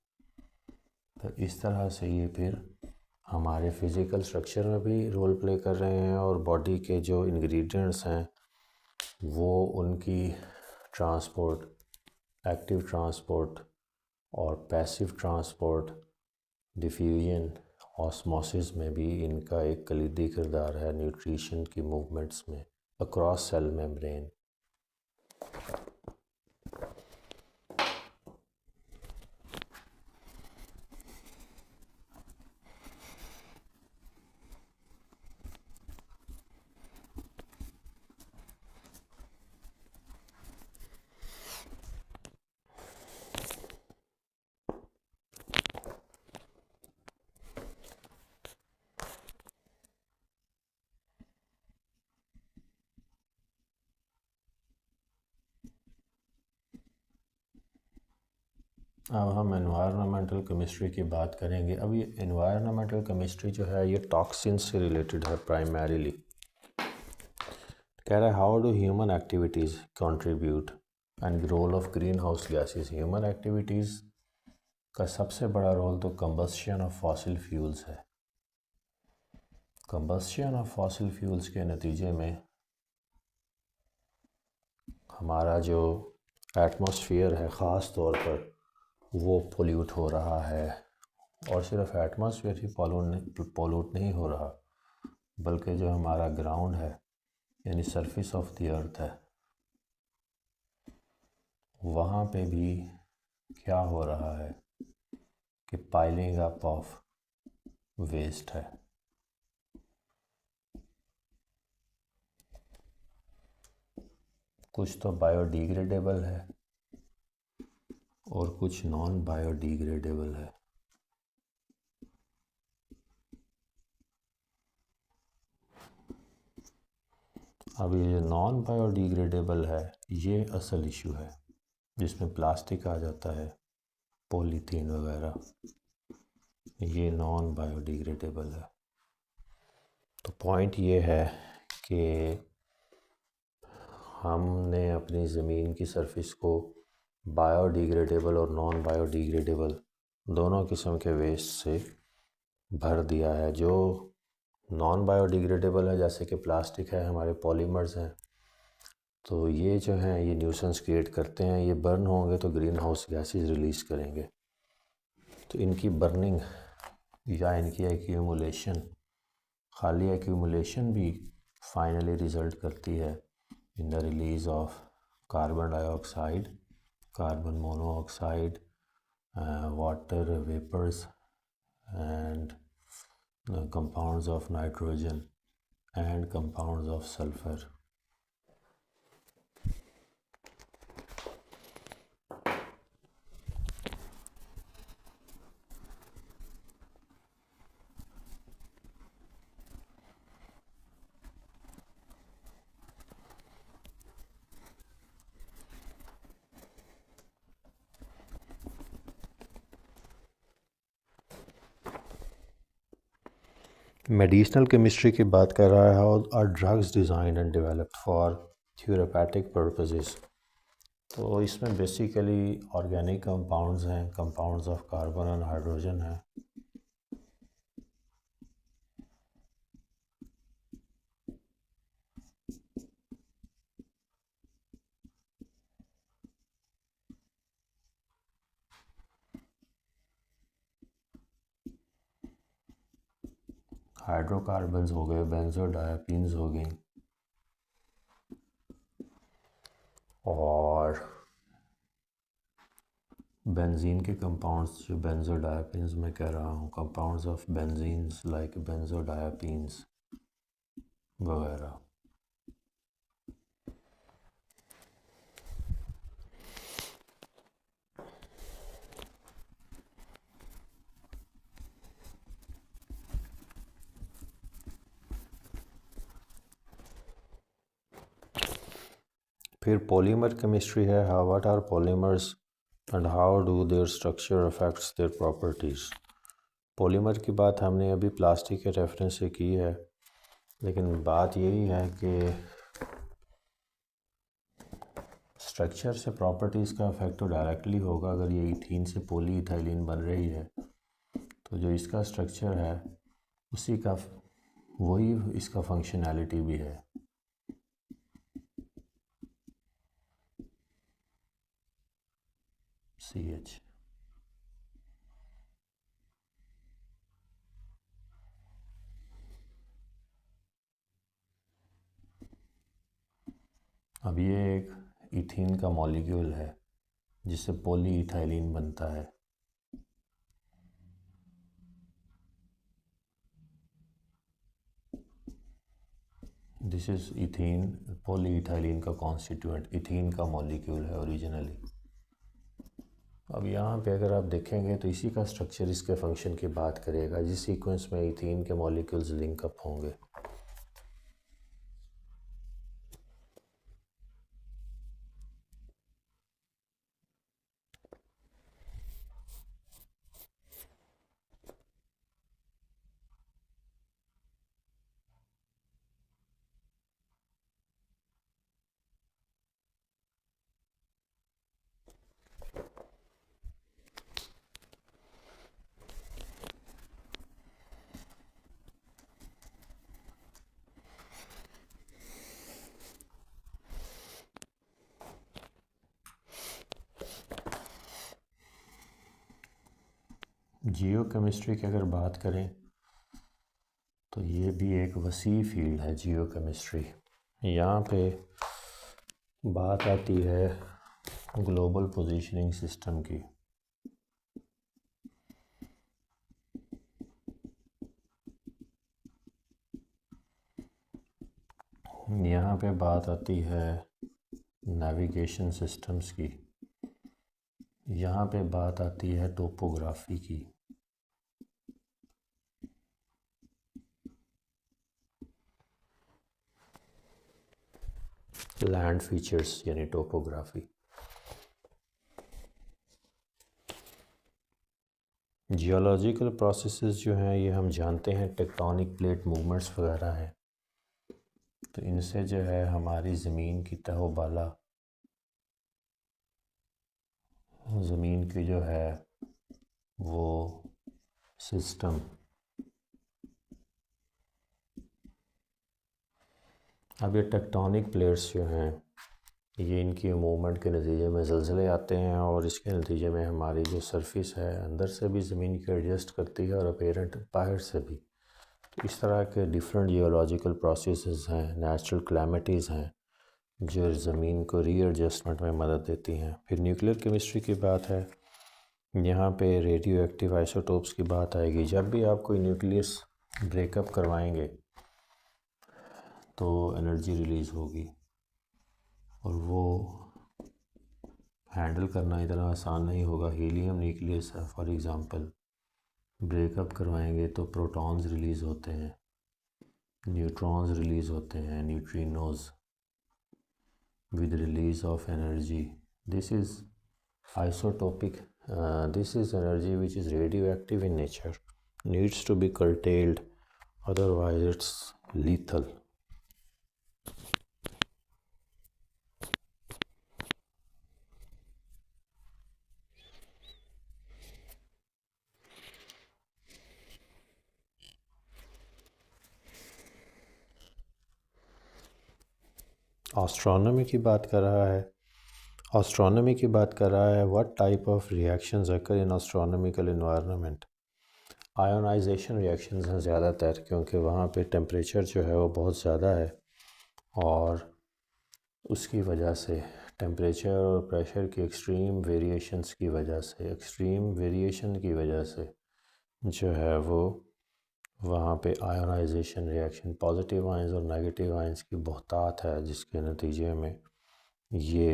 तो इस तरह से ये फिर हमारे फिज़िकल स्ट्रक्चर में भी रोल प्ले कर रहे हैं और बॉडी के जो इंग्रेडिएंट्स हैं वो उनकी ट्रांसपोर्ट, एक्टिव ट्रांसपोर्ट और पैसिव ट्रांसपोर्ट, डिफ्यूजन, ऑस्मोसिस में भी इनका एक कलीदी किरदार है न्यूट्रिशन की मूवमेंट्स में अक्रॉस सेल मेम्ब्रेन। अब हम एनवायरनमेंटल केमिस्ट्री की बात करेंगे। अब ये एनवायरनमेंटल केमिस्ट्री जो है ये टॉक्सिन्स से रिलेटेड है प्राइमरीली। कह रहा है how do human activities contribute and role of greenhouse gases. Human activities का सबसे बड़ा रोल तो कंबस्शन ऑफ फॉसिल फ्यूल्स है। कंबस्शन ऑफ फॉसिल फ्यूल्स के नतीजे में हमारा जो एटमॉस्फेयर है ख़ास तौर पर वो पोल्यूट हो रहा है, और सिर्फ एटमॉस्फेयर ही पोल्यूट नहीं हो रहा बल्कि जो हमारा ग्राउंड है यानी सरफेस ऑफ द अर्थ है वहाँ पे भी क्या हो रहा है कि पाइलिंग अप ऑफ वेस्ट है। कुछ तो बायोडिग्रेडेबल है और कुछ नॉन बायोडिग्रेडेबल है। अब ये नॉन बायोडिग्रेडेबल है ये असल इशू है जिसमें प्लास्टिक आ जाता है, पॉलीथीन वगैरह, ये नॉन बायोडिग्रेडेबल है। तो पॉइंट ये है कि हमने अपनी ज़मीन की सरफेस को बायोडिग्रेडेबल और नॉन बायोडिग्रेडेबल दोनों किस्म के वेस्ट से भर दिया है। जो नॉन बायोडिग्रेडेबल है जैसे कि प्लास्टिक है, हमारे पॉलीमर्स हैं, तो ये जो हैं ये न्यूसेंस क्रिएट करते हैं। ये बर्न होंगे तो ग्रीन हाउस गैसेस रिलीज़ करेंगे। तो इनकी बर्निंग या इनकी एक्यूमुलेशन, खाली एक्यूमुलेशन भी फाइनली रिज़ल्ट करती है in the release of carbon dioxide, carbon monoxide, water vapors and compounds of nitrogen and compounds of sulfur. Medicinal chemistry की बात कर रहा है, how are drugs design and developed for therapeutic purposes. तो इसमें बेसिकली ऑर्गेनिक कंपाउंड्स हैं, compounds of carbon and hydrogen हैं। हाइड्रोकार्बन्स हो गए, बेंजोडायपीन्स हो गई, और बेंजीन के कंपाउंड्स जो बेंजोडायपीन्स मैं कह रहा हूँ, compounds of benzenes like benzodiazepines वगैरह। फिर पॉलीमर केमिस्ट्री है, what are polymers and how do their structure affects their properties. Polymer की बात हमने अभी प्लास्टिक के रेफरेंस से की है, लेकिन बात यही है कि स्ट्रक्चर से प्रॉपर्टीज़ का इफेक्ट तो डायरेक्टली होगा। अगर ये इथीन से पॉलीइथाइलिन बन रही है तो जो इसका स्ट्रक्चर है उसी का वही इसका फंक्शनैलिटी भी है। CH अब ये एक इथीन का मॉलिक्यूल है जिससे पॉलीइथाइलिन बनता है। दिस इज़ इथीन, पॉलीइथाइलिन का कॉन्स्टिट्यूएंट इथीन का मॉलिक्यूल है ओरिजिनली। अब यहाँ पे अगर आप देखेंगे तो इसी का स्ट्रक्चर इसके फंक्शन की बात करेगा, जिस सीक्वेंस में इथीन के मॉलिक्यूल्स लिंक अप होंगे। जियोकेमिस्ट्री की अगर बात करें तो ये भी एक वसी फील्ड है जियोकेमिस्ट्री। यहाँ पे बात आती है ग्लोबल पोजीशनिंग सिस्टम की। यहाँ पे बात आती है नेविगेशन सिस्टम्स की। यहाँ पे बात आती है टोपोग्राफी की। लैंड फीचर्स यानी टोपोग्राफी। जियोलॉजिकल प्रोसेसेस जो हैं ये हम जानते हैं टेक्टोनिक प्लेट मूवमेंट्स वगैरह हैं, तो इनसे जो है हमारी ज़मीन की तहोबाला, ज़मीन की जो है वो सिस्टम, अब ये टेक्टोनिक प्लेट्स जो हैं ये इनकी मूवमेंट के नतीजे में ज़लज़ले आते हैं और इसके नतीजे में हमारी जो सरफेस है अंदर से भी ज़मीन की एडजस्ट करती है और अपेरेंट बाहर से भी। तो इस तरह के डिफरेंट जियोलॉजिकल प्रोसेसेस हैं, नेचुरल क्लैमिटीज़ हैं जो ज़मीन को रीएडजस्टमेंट में मदद देती हैं। फिर न्यूक्लियर केमिस्ट्री की बात है, यहाँ पे रेडियो एक्टिव आइसोटोप्स की बात आएगी। जब भी आप कोई न्यूक्लियस ब्रेकअप करवाएंगे तो एनर्जी रिलीज़ होगी और वो हैंडल करना इतना आसान नहीं होगा। हीलियम न्यूक्लियस है फॉर एग्ज़ाम्पल, ब्रेकअप करवाएंगे तो प्रोटॉन्स रिलीज़ होते हैं, न्यूट्रॉन्स रिलीज़ होते हैं, neutrinos with release of energy. This is isotopic, this is energy which is radioactive in nature, needs to be curtailed, otherwise it's lethal. Astronomy की बात कर रहा है, एस्ट्रोनॉमी की बात कर रहा है what type of reactions occur in astronomical environment. Ionization reactions हैं ज़्यादातर, क्योंकि वहाँ पे टेम्परेचर जो है वो बहुत ज़्यादा है और उसकी वजह से टेम्परेचर और प्रेशर की एक्सट्रीम वेरिएशंस की वजह से, एक्सट्रीम वेरिएशन की वजह से जो है वो वहाँ पे आयोनाइजेशन रिएक्शन, पॉजिटिव आयंस और नेगेटिव आयंस की बहुतात है, जिसके नतीजे में ये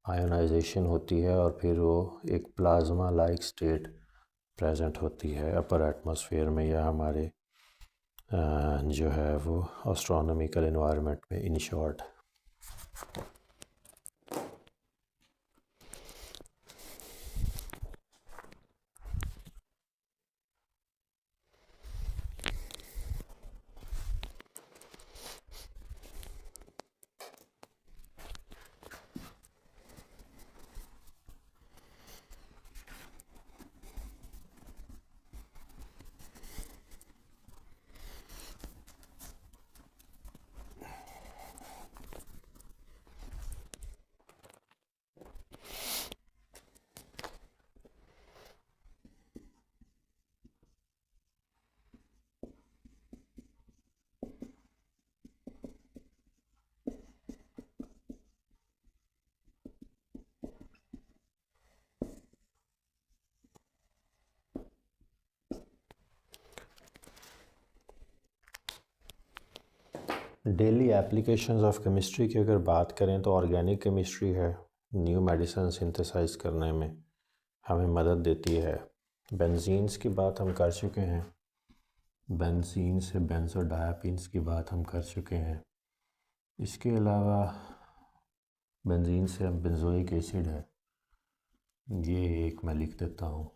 आयोनाइजेशन होती है और फिर वो एक प्लाज्मा लाइक स्टेट प्रेजेंट होती है अपर एटमॉस्फेयर में या हमारे जो है वो एस्ट्रोनॉमिकल एनवायरनमेंट में in short. Daily applications of chemistry की अगर बात करें तो ऑर्गेनिक केमिस्ट्री है, न्यू मेडिसिन सिंथेसाइज करने में हमें मदद देती है। बेंजीन्स की बात हम कर चुके हैं, बेंजीन से बेंजोडायापीन्स की बात हम कर चुके हैं। इसके अलावा बेंजीन से बेंजोइक एसिड है, ये एक मैं लिख देता हूँ,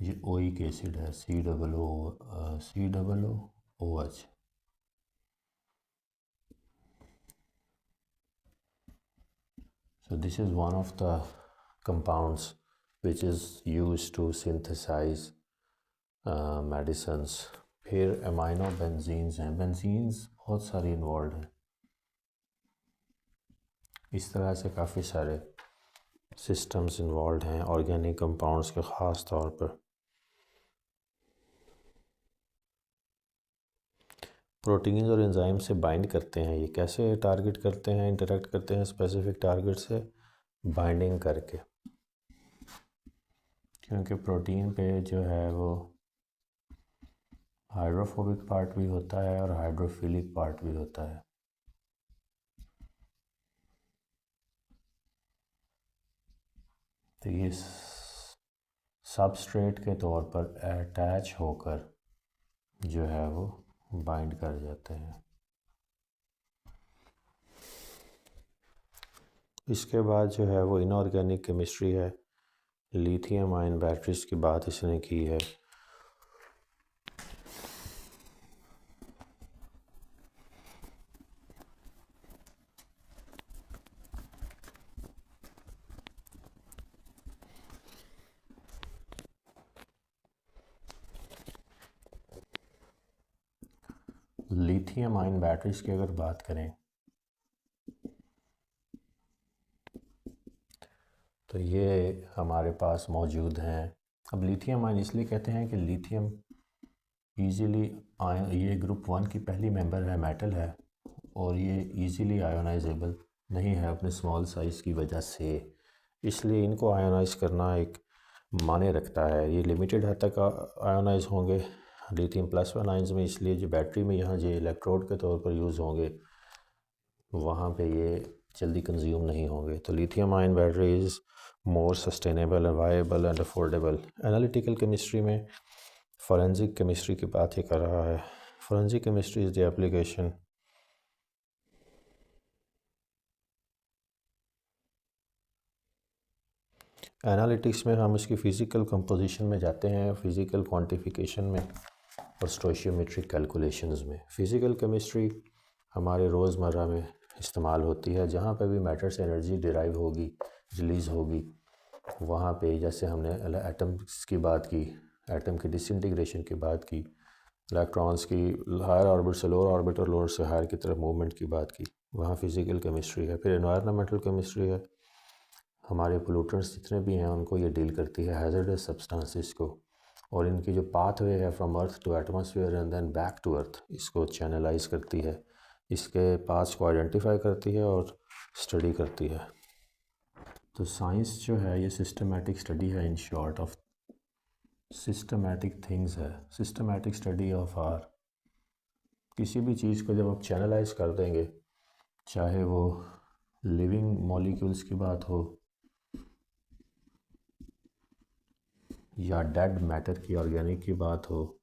ये ओइक एसिड है, COOH। So this is one of the compounds which is used to synthesize medicines। फिर अमाइनो बेंजीन्स हैं, बेंजीन्स बहुत सारी इन्वॉल्व हैं। इस तरह से काफ़ी सारे सिस्टम्स इन्वॉल्व हैं ऑर्गेनिक कंपाउंड्स के ख़ास तौर पर। प्रोटीन्स और एंजाइम से बाइंड करते हैं, ये कैसे टारगेट करते हैं, इंटरेक्ट करते हैं स्पेसिफिक टारगेट से बाइंडिंग करके, क्योंकि प्रोटीन पे जो है वो हाइड्रोफोबिक पार्ट भी होता है और हाइड्रोफिलिक पार्ट भी होता है। तो ये सबस्ट्रेट के तौर पर अटैच होकर जो है वो बाइंड कर जाते हैं। इसके बाद जो है वो इनऑर्गेनिक केमिस्ट्री है, लिथियम आयन बैटरीज की बात इसने की है। लिथियम आयन बैटरीज की अगर बात करें तो ये हमारे पास मौजूद हैं। अब लिथियम आयन इसलिए कहते हैं कि लिथियम ईज़िली ये ग्रुप 1 की पहली मेंबर है, मेटल है, और ये ईज़िली आयोनाइजेबल नहीं है अपने स्मॉल साइज़ की वजह से, इसलिए इनको आयोनाइज करना एक माने रखता है। ये लिमिटेड हद तक आयोनाइज होंगे लिथियम +1 आयन्स में, इसलिए जो बैटरी में यहाँ जो इलेक्ट्रोड के तौर पर यूज़ होंगे वहाँ पे ये जल्दी कंज्यूम नहीं होंगे। तो lithium ion batteries more sustainable and viable and affordable. Analytical chemistry में फोरेंसिक केमिस्ट्री की बात ही कर रहा है। Forensic chemistry is the application analytics में हम इसकी फ़िज़िकल कंपोजिशन में जाते हैं, फ़िज़िकल क्वांटिफिकेशन में और स्टोइशियोमेट्रिक कैलकुलेशंस में। फ़िज़िकल केमिस्ट्री हमारे रोज़मर्रा में इस्तेमाल होती है, जहाँ पे भी मैटर से एनर्जी डिराइव होगी, रिलीज़ होगी, वहाँ पे जैसे हमने एटम्स की बात की, एटम की डिसइंटीग्रेशन की बात की, इलेक्ट्रॉन्स की हायर ऑर्बिट से लोअर ऑर्बिट और लोअर से हायर की तरफ मूवमेंट की बात की, वहाँ फ़िज़िकल केमिस्ट्री है। फिर एनवायरनमेंटल केमिस्ट्री है, हमारे पोल्यूटेंट्स जितने भी हैं उनको ये डील करती है, हैज़र्डस सब्सटेंसेस को, और इनकी जो पाथवे है from earth to atmosphere and then back to earth, इसको चैनलाइज करती है, इसके पाथ्स को आइडेंटिफाई करती है और स्टडी करती है। तो साइंस जो है ये सिस्टमेटिक स्टडी है, in short of systematic things है, सिस्टमेटिक स्टडी ऑफ आर। किसी भी चीज़ को जब आप चैनलाइज कर देंगे, चाहे वो लिविंग मॉलिक्यूल्स की बात हो या डेड मैटर की ऑर्गेनिक की बात हो,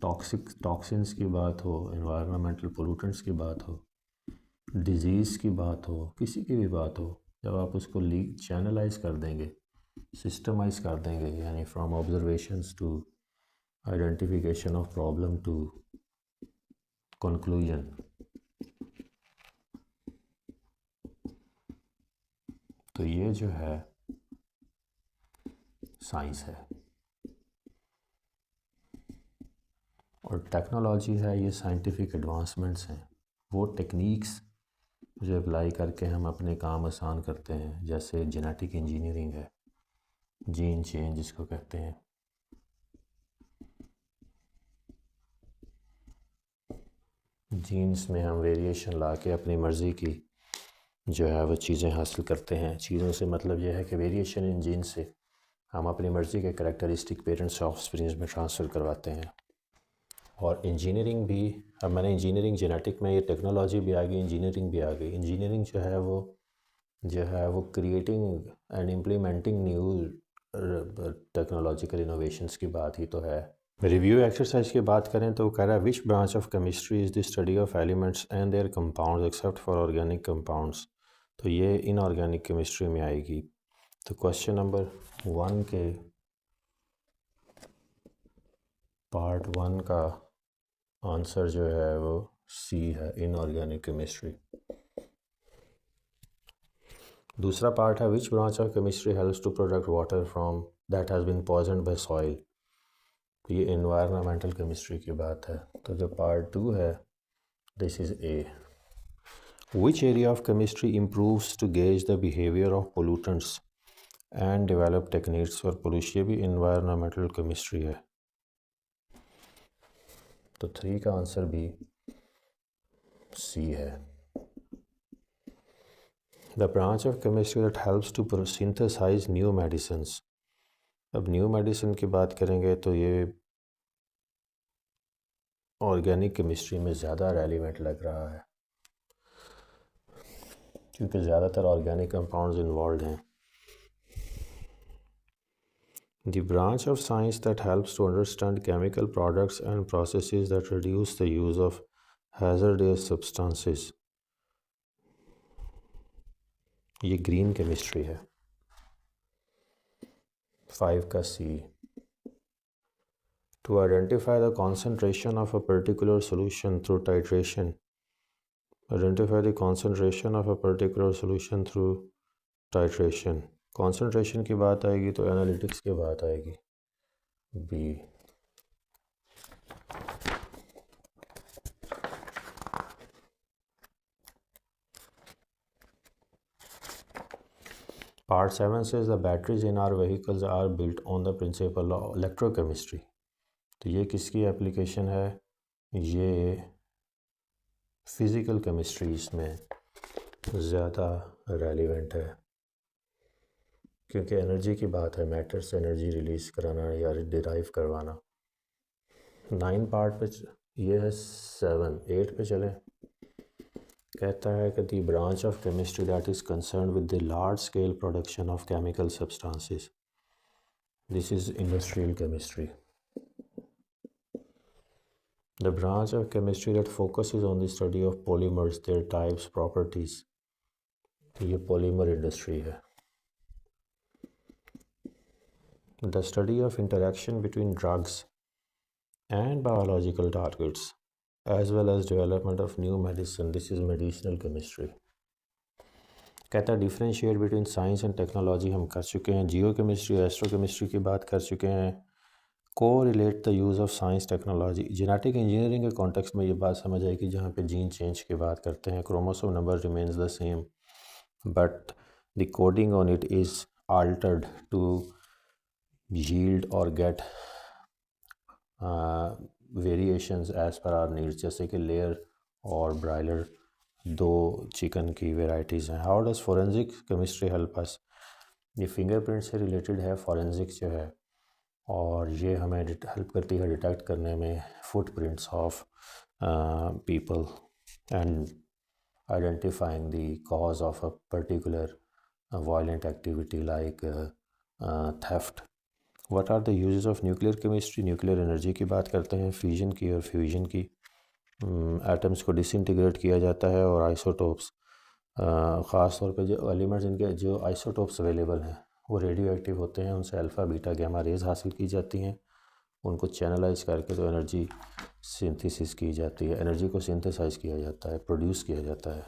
टॉक्सिन्स की बात हो, एनवायरनमेंटल पोल्यूटेंट्स की बात हो, डिजीज़ की बात हो, किसी की भी बात हो, जब आप उसको चैनलाइज कर देंगे, सिस्टमाइज कर देंगे, यानी from observations to identification of problem to conclusion, तो ये जो है साइंस है। और टेक्नोलॉजी है, ये साइंटिफिक एडवांसमेंट्स हैं, वो टेक्निक्स जो अप्लाई करके हम अपने काम आसान करते हैं, जैसे जेनेटिक इंजीनियरिंग है, जीन चेंज जिसको कहते हैं। जीन्स में हम वेरिएशन ला के अपनी मर्ज़ी की जो है वो चीज़ें हासिल करते हैं। चीज़ों से मतलब यह है कि वेरिएशन इन जीन से हम अपनी मर्ज़ी के करैक्टरिस्टिक पेरेंट्स से ऑफस्प्रिंग्स में ट्रांसफ़र करवाते हैं। और इंजीनियरिंग भी, अब मैंने इंजीनियरिंग जेनेटिक में, ये टेक्नोलॉजी भी आ गई, इंजीनियरिंग भी आ गई। इंजीनियरिंग जो है वो creating and implementing new technological innovations की बात ही तो है। रिव्यू एक्सरसाइज की बात करें तो कह रहा है which branch of chemistry is the study of elements and there compounds except for organic compounds. तो ये इनऑर्गेनिक केमिस्ट्री में आएगी। तो क्वेश्चन नंबर 1 के पार्ट 1 का आंसर जो है वो सी है, इनऑर्गेनिक केमिस्ट्री। दूसरा पार्ट है which branch of chemistry helps to product water from that has been poisoned by soil. ये एनवायरमेंटल केमिस्ट्री की बात है। तो जो पार्ट 2 है this is a. Which area of chemistry improves to gauge the behaviour of pollutants and develop techniques for pollution. ये भी एनवायरमेंटल केमिस्ट्री है। तो 3 का आंसर भी सी है। The branch of chemistry that helps to synthesize new medicines. अब न्यू मेडिसिन की बात करेंगे तो ये ऑर्गेनिक केमिस्ट्री में ज़्यादा रेलिवेंट लग रहा है क्योंकि ज़्यादातर ऑर्गेनिक कंपाउंड्स इन्वॉल्व हैं। The branch of science that helps to understand chemical products and processes that reduce the use of hazardous substances. ये ग्रीन केमिस्ट्री है। 5 का सी। To identify the concentration of a particular solution through titration. Identify the concentration of a particular solution through titration. Concentration की बात आएगी तो एनालिटिक्स की बात आएगी B. Part 7 says the batteries in our vehicles are built on the principle of electrochemistry। तो ये किसकी एप्लीकेशन है? ये फिज़िकल केमिस्ट्री इसमें ज़्यादा रेलिवेंट है क्योंकि एनर्जी की बात है, मैटर से एनर्जी रिलीज़ कराना या डिराइव करवाना। 9 पार्ट पे ये है 7। 8 पे चले। कहता है कि दी branch of chemistry that is concern with the large scale production of chemical substances. This is industrial chemistry. The branch of chemistry that focuses on the study of polymers, there types, properties. ये पॉलीमर इंडस्ट्री है। The study of interaction between drugs and biological targets as well as development of new medicine. This is medicinal chemistry. कहता है differentiate between science and technology हम कर चुके हैं। जियो केमिस्ट्री, एस्ट्रो केमिस्ट्री की बात कर चुके हैं। Co-relate the use of science technology. Genetic engineering के कॉन्टेक्स्ट में ये बात समझ आएगी जहाँ पे जीन चेंज की बात करते हैं। Chromosome number remains the same but the coding on it is altered to yield or get variations as per our needs। जैसे कि लेयर और ब्रायलर 2 चिकन की वेराइटीज़ हैं। How does forensic chemistry help us. ये फिंगरप्रिंट से रिलेटेड है फोरेंसिक जो है, और ये हमें हेल्प करती है डिटेक्ट करने में footprints of people and identifying the cause of a particular violent activity like theft. What are the uses of nuclear chemistry. Nuclear energy की बात करते हैं, फ्यूजन की और फ्यूजन की। एटम्स को डिसइंटीग्रेट किया जाता है और आइसोटोप्स, ख़ास तौर पे जो एलिमेंट्स इनके जो आइसोटोप्स अवेलेबल हैं वो रेडियो एक्टिव होते हैं। उनसे अल्फ़ा बीटा गैमा रेज हासिल की जाती हैं। उनको चैनलाइज करके तो एनर्जी सिंथेसिस की जाती है, एनर्जी को सिंथेसाइज किया जाता है, प्रोड्यूस किया जाता है।